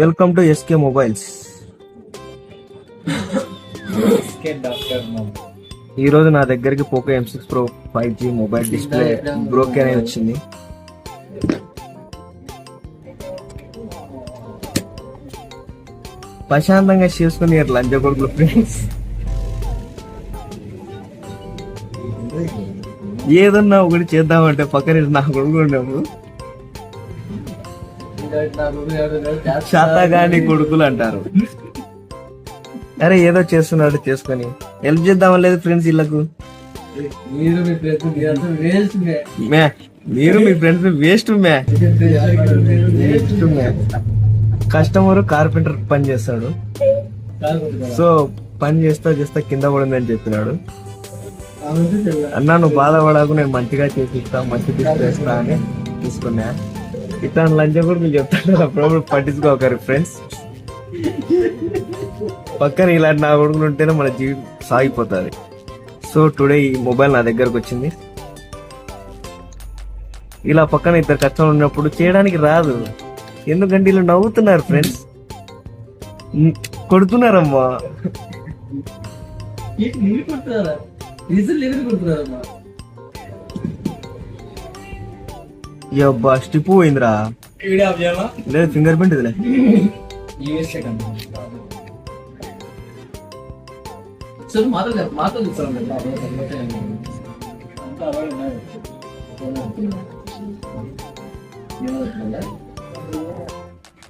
Welcome to SK mobiles. ఈ రోజు నా దగ్గరికి Poco M6 Pro 5G mobile display broken అని వచ్చింది. ప్రశాంతంగా చేసుకుని లంచ కొడుకులు ఫ్రెండ్స్. ఏదన్నా ఒకటి చేద్దామంటే పక్కన నా కొడుకు ఉండవు, శాతగాని కొడుకులు అంటారు. అరే ఏదో చేస్తున్నాడు చేసుకొని హెల్ప్ చేద్దామని లేదు ఫ్రెండ్స్. వీళ్ళకు మీరు మీ ఫ్రెండ్స్ వేస్ట్ మ్యా. కస్టమర్ కార్పెంటర్ పని చేస్తాడు, సో పని చేస్తా కింద పడిందని చెప్పినాడు. అన్నా నువ్వు బాధపడకు, నేను మంచిగా చేపిస్తా, మంచి తీసుకొస్తా అని తీసుకున్నా. ఇట్లా లంచం కూడా మీకు చెప్తాను, అప్పుడప్పుడు పట్టించుకోకరు ఫ్రెండ్స్. పక్కన ఇలాంటి నా కొడుకులు ఉంటేనే మన జీవితం సాగిపోతుంది. సో టుడే ఈ మొబైల్ నా దగ్గరకు వచ్చింది. ఇలా పక్కన ఇద్దరు కష్టం ఉన్నప్పుడు చేయడానికి రాదు, ఎందుకంటే ఇలా నవ్వుతున్నారు ఫ్రెండ్స్, కొడుతున్నారమ్మా. అబ్బా స్టిప్ పోయిందిరా, లేదు ఫింగర్ ప్రింట్ ఇదిలే.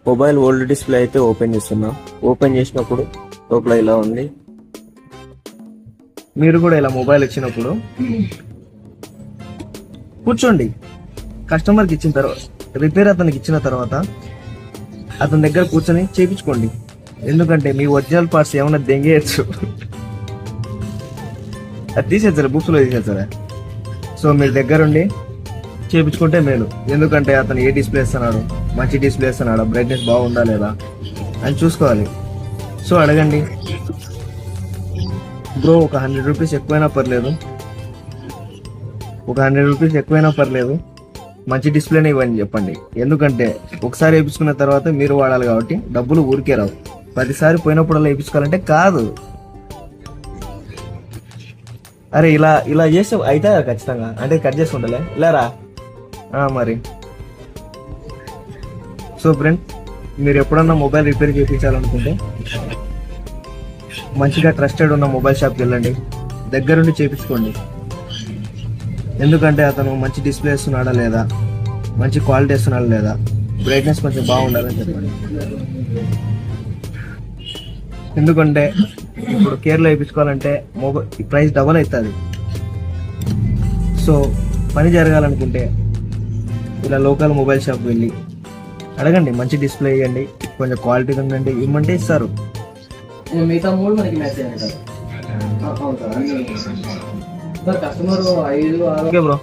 మొబైల్ ఓల్డ్ డిస్ప్లే అయితే ఓపెన్ చేస్తున్నా. ఓపెన్ చేసినప్పుడు లోపల ఇలా ఉంది. మీరు కూడా ఇలా మొబైల్ ఇచ్చినప్పుడు కూర్చోండి. కస్టమర్కి ఇచ్చిన తర్వాత, రిపేర్ అతనికి ఇచ్చిన తర్వాత అతని దగ్గర కూర్చొని చేయించుకోండి. ఎందుకంటే మీ ఒరిజినల్ పార్ట్స్ ఏమైనా దెంగేయచ్చు, అది తీసేస్తారా, బుక్స్ లో తీసేస్తారా. సో మీరు దగ్గరుండి చేయించుకుంటే మేలు. ఎందుకంటే అతను ఏ డిస్ప్లే ఇస్తున్నాడు, మంచి డిస్ప్లే ఇస్తున్నాడా, బ్రైట్నెస్ బాగుందా లేదా అని చూసుకోవాలి. సో అడగండి బ్రో, ఒక 100 రూపీస్ ఎక్కువైనా పర్లేదు, ఒక 100 రూపీస్ ఎక్కువైనా పర్లేదు, మంచి డిస్ప్లేనే ఇవ్వని చెప్పండి. ఎందుకంటే ఒకసారి వేయించుకున్న తర్వాత మీరు వాడాలి కాబట్టి డబ్బులు ఊరికే రావు. 10 పోయినప్పుడల్లా వేయించుకోవాలంటే కాదు. అరే ఇలా చేస్తే అయితే ఖచ్చితంగా, అంటే కట్ చేసి ఉండాలి ఇలారా మరి. సో ఫ్రెండ్, మీరు ఎప్పుడన్నా మొబైల్ రిపేర్ చేయించాలనుకుంటే మంచిగా ట్రస్టెడ్ ఉన్న మొబైల్ షాప్కి వెళ్ళండి, దగ్గరుండి చేయించుకోండి. ఎందుకంటే అతను మంచి డిస్ప్లే ఇస్తున్నాడా లేదా, మంచి క్వాలిటీ ఇస్తున్నాడా లేదా, బ్రైట్నెస్ కొంచెం బాగుండాలని చెప్పండి. ఎందుకంటే ఇప్పుడు కేర్లో వేయించుకోవాలంటే మొబైల్ ప్రైస్ డబల్ అవుతుంది. సో పని జరగాలనుకుంటే ఇలా లోకల్ మొబైల్ షాప్ వెళ్ళి అడగండి, మంచి డిస్ప్లే ఇవ్వండి, కొంచెం క్వాలిటీ ఉందండి, ఇవ్వమంటే ఇస్తారు. మిగతా మూడు మనకి మెసేజ్ అంటారు. Customer 5 6 okay bro.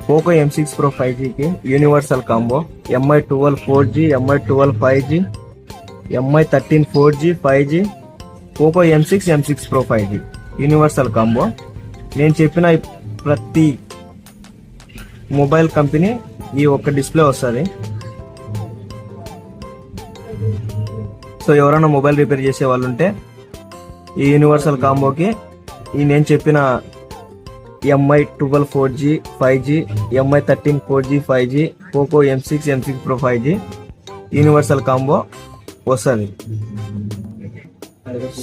Poco M6 Pro 5Gకి universal combo MI 12 4G, MI 12 5G, MI 13 4G 5G, Poco M6 Pro 5G universal combo. నేను చెప్పిన ప్రతి మొబైల్ కంపెనీ ఈ ఒక్క డిస్ప్లే వస్తుంది. సో ఎవరైనా మొబైల్ రిపేర్ చేసే వాళ్ళు ఉంటే ఈ యూనివర్సల్ కాంబోకి ఈ నేను చెప్పిన MI 12 4G 5G, MI 13 4G 5G, Poco M6 Pro 5G universal combo వస్తుంది.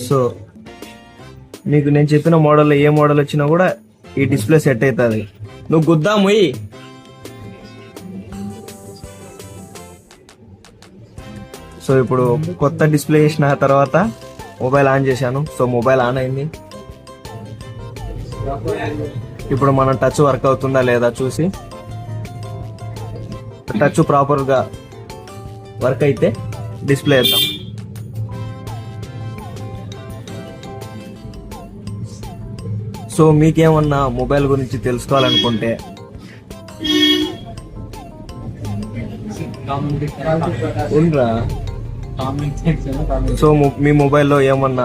సో మీకు నేను చెప్పిన మోడల్లో ఏ మోడల్ వచ్చినా కూడా ఈ డిస్ప్లే సెట్ అవుతుంది. నువ్వు గుద్దాముయి. సో ఇప్పుడు కొత్త డిస్ప్లే చేసిన తర్వాత మొబైల్ ఆన్ చేశాను. సో మొబైల్ ఆన్ అయింది. ఇప్పుడు మనం టచ్ వర్క్ అవుతుందా లేదా చూసి, టచ్ ప్రాపర్గా వర్క్ అయితే డిస్ప్లే వేద్దాం. సో మీకేమన్నా మొబైల్ గురించి తెలుసుకోవాలనుకుంటే ఉండ్రా. సో మీ మొబైల్లో ఏమన్నా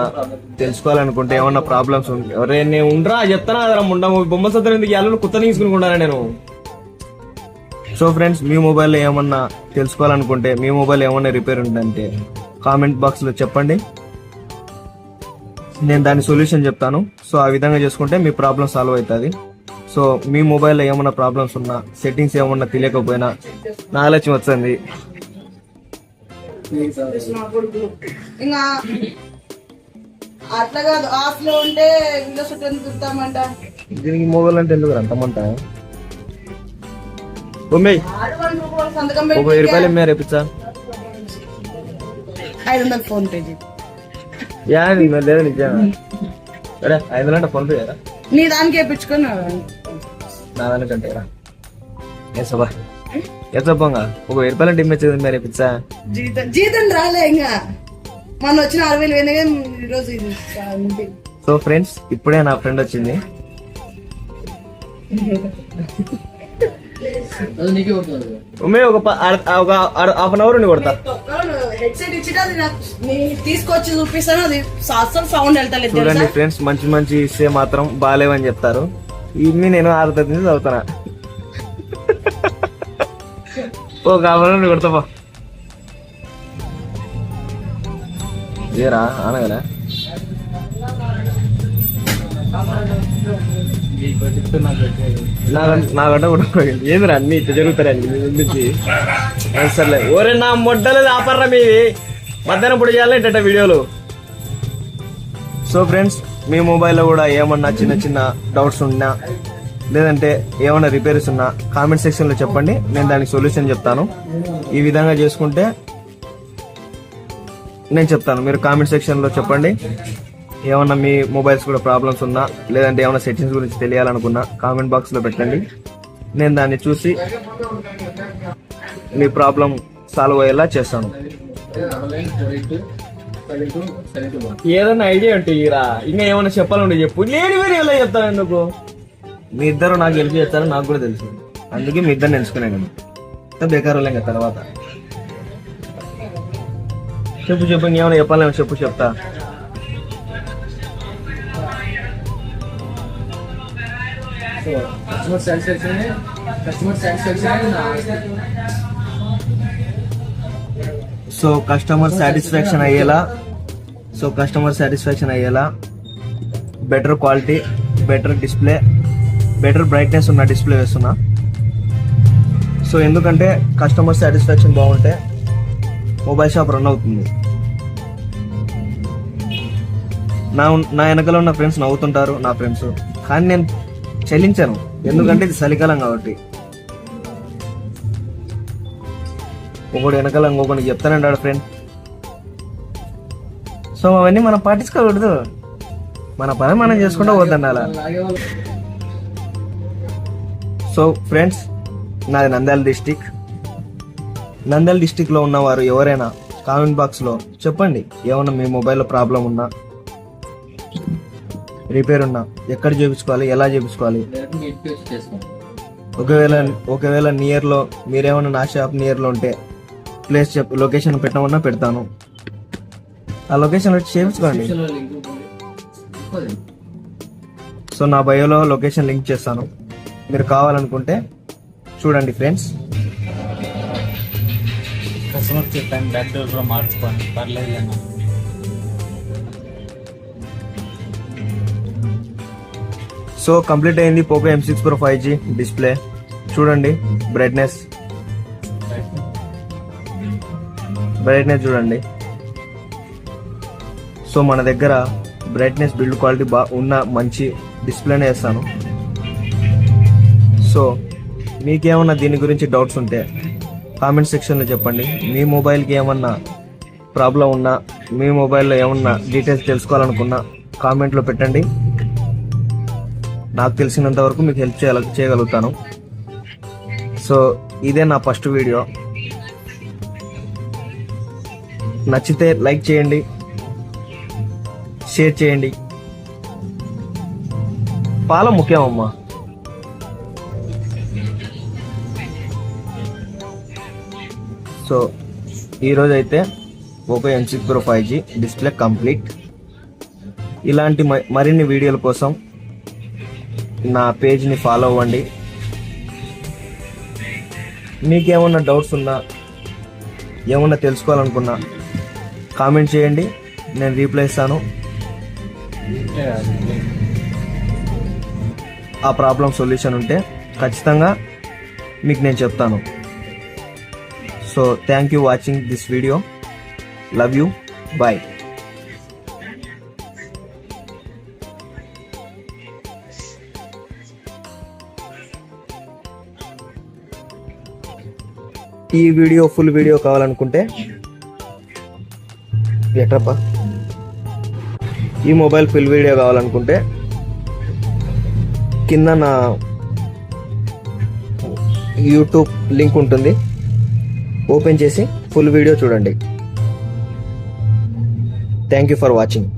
తెలుసుకోవాలనుకుంటే, ఏమన్నా ప్రాబ్లమ్స్ ఉంటే, ఎవరే నేను ఉండరా చెప్తానా కదా ముండా బొమ్మ సత్రం ఎందుకు ఎలా కుత్త తీసుకుని ఉండాలా నేను సో ఫ్రెండ్స్, మీ మొబైల్లో ఏమన్నా తెలుసుకోవాలనుకుంటే, మీ మొబైల్ ఏమన్నా రిపేర్ ఉందంటే కామెంట్ బాక్స్లో చెప్పండి, నేను దాని సొల్యూషన్ చెప్తాను. సో ఆ విధంగా చేసుకుంటే మీ ప్రాబ్లం సాల్వ్ అవుతుంది. సో మీ మొబైల్లో ఏమన్నా ప్రాబ్లమ్స్ ఉన్నా, సెట్టింగ్స్ ఏమన్నా తెలియకపోయినా నా ఆలోచన వచ్చింది. ఇంకా అట్లా కాదు, ఆఫ్ లో ఉంటే ఇంకా చుట్టూ తిరుగుతామంట. దీనికి మొబైల్ అంటే ఎందుకు అంతమంట? బొమ్మే సంతకం ఒక 1000 రూపాయలు ఇమ్మే రేపిచ్చా. 500 ఫోన్ పే చేయి. యా లేదు నిజం. అరే 500 అంటే ఫోన్ పే చేయరా? నీ దానికి వేయించుకున్నా నా దానికంటే ఏసబా ఎచ్చబ్బోంగా ఒక 1000 రూపాయలు అంటే ఇమ్మేది మే రేపిచ్చా. జీతం రాలే ఇంకా మన వచ్చిన 60,000 పోయినాగా ఈరోజు ఇది ఉంది. సో ఫ్రెండ్స్, ఇప్పుడే నా ఫ్రెండ్ వచ్చింది. అది నీకే కొడుతుంది. ఉమ్మే ఒక హాఫ్ అన్ అవర్ ఉండి కొడతా. హెడ్సెట్ ఇచ్చి తీసుకొచ్చి చూపిస్తాను, అది అస్సలు సౌండ్ వెళ్తలేదు. చూడండి ఫ్రెండ్స్, మంచి మంచి ఇస్తే మాత్రం బాగాలేవని చెప్తారు. ఇవి నేను 6 నుంచి చదువుతానా. ఒక హాఫ్ అన్ అవర్ కొడతా. ఏరా అనగలే నాకంటే కూడా ఏందిరా అన్ని ఇట్లా జరుగుతారండి మీ నుంచి. సర్లే ఓరే నా మొడ్డలు ఆపర్రా మీవి, మధ్యాహ్నం ఇప్పుడు చేయాలి ఏంటంటే వీడియోలు. సో ఫ్రెండ్స్, మీ మొబైల్లో కూడా ఏమన్నా చిన్న చిన్న డౌట్స్ ఉన్నా, లేదంటే ఏమన్నా రిపేర్స్ ఉన్నా కామెంట్ సెక్షన్లో చెప్పండి, నేను దానికి సొల్యూషన్ చెప్తాను. ఈ విధంగా చేసుకుంటే నేను చెప్తాను, మీరు కామెంట్ సెక్షన్లో చెప్పండి. ఏమన్నా మీ మొబైల్స్ కూడా ప్రాబ్లమ్స్ ఉన్నా, లేదంటే ఏమైనా సెట్టింగ్స్ గురించి తెలియాలనుకున్నా కామెంట్ బాక్స్లో పెట్టండి. నేను దాన్ని చూసి మీ ప్రాబ్లం సాల్వ్ అయ్యేలా చేస్తాను. ఏదన్నా ఐడియా ఉంటే ఇరా, ఇంకా ఏమైనా చెప్పాలంటే చెప్పు. లేని వేరే ఎలా చెప్తాను ఎందుకు? మీ ఇద్దరు నాకు హెల్ప్ చేస్తారో నాకు కూడా తెలుసు, అందుకే మీ ఇద్దరు ఎంచుకునే కదా బేకారు ఇంకా. తర్వాత చెప్పు ఇంకేమైనా చెప్పాలేమో చెప్తా. కస్టమర్ సాటిస్ఫాక్షన్ కస్టమర్ సాటిస్ఫాక్షన్ అయ్యేలా better quality, better display, better brightness ఉన్న డిస్ప్లే వేస్తున్నా. సో ఎందుకంటే కస్టమర్ సాటిస్ఫాక్షన్ బాగుంటే మొబైల్ షాప్ రన్ అవుతుంది. నా వెనకాల ఉన్న ఫ్రెండ్స్ నవ్వుతుంటారు, నా ఫ్రెండ్స్, కానీ నేను చెల్లించాను, ఎందుకంటే ఇది చలికాలం కాబట్టి. ఒకటి వెనకాల ఇంకొకటి చెప్తానంటాడు ఫ్రెండ్. సో అవన్నీ మనం పాటించుకోకూడదు, మన పని మనం చేసుకుంటూ పోద్దండి అలా. సో ఫ్రెండ్స్, నాది నంద్యాల డిస్టిక్. నంద్యాల డిస్టిక్ లో ఉన్నవారు ఎవరైనా కామెంట్ బాక్స్ లో చెప్పండి, ఏమన్నా మీ మొబైల్లో ప్రాబ్లం ఉన్నా, రిపేర్ ఉన్నా, ఎక్కడ చేయించుకోవాలి, ఎలా చేయించుకోవాలి. ఒకవేళ నియర్ లో మీరేమన్నా నా షాప్ నియర్ లో ఉంటే ప్లేస్ లొకేషన్ పెట్టమన్నా పెడతాను, ఆ లొకేషన్ వచ్చి చేయించుకోండి. సో నా బయోలో లొకేషన్ లింక్ చేస్తాను, మీరు కావాలనుకుంటే చూడండి ఫ్రెండ్స్. కస్టమర్ చెప్పాను బ్యాక్ డోర్ కూడా మార్చుకోండి, పర్లేదు. సో కంప్లీట్ అయింది Poco M6 Pro 5G display. చూడండి బ్రైట్నెస్ చూడండి. సో మన దగ్గర బ్రైట్నెస్ బిల్డ్ క్వాలిటీ ఉన్న మంచి డిస్ప్లేనే వేస్తాను. సో మీకేమన్నా దీని గురించి డౌట్స్ ఉంటే కామెంట్ సెక్షన్లో చెప్పండి. మీ మొబైల్కి ఏమన్నా ప్రాబ్లం ఉన్నా, మీ మొబైల్లో ఏమన్నా డీటెయిల్స్ తెలుసుకోవాలనుకున్నా కామెంట్లో పెట్టండి. నాకు తెలిసినంత వరకు మీకు హెల్ప్ చేయగలుగుతాను. సో ఇదే నా ఫస్ట్ వీడియో. నచ్చితే లైక్ చేయండి, షేర్ చేయండి. పాల ముఖ్యమమ్మా. సో ఈరోజు అయితే Poco M6 Pro 5G display complete. ఇలాంటి మరిన్ని వీడియోల కోసం నా పేజ్ని ఫాలో అవ్వండి. మీకేమన్నా డౌట్స్ ఉన్నా ఏమన్నా తెలుసుకోవాలనుకున్నా కామెంట్ చేయండి, నేను రీప్లై ఇస్తాను. ఆ ప్రాబ్లం సొల్యూషన్ ఉంటే ఖచ్చితంగా మీకు నేను చెప్తాను. So thank you watching this video. Love you. Bye. ఈ వీడియో ఫుల్ వీడియో కావాలనుకుంటే ఎట్రప్పా ఈ మొబైల్ ఫుల్ వీడియో కావాలనుకుంటే కింద నా యూట్యూబ్ లింక్ ఉంటుంది, ఓపెన్ చేసి ఫుల్ వీడియో చూడండి. Thank you for watching.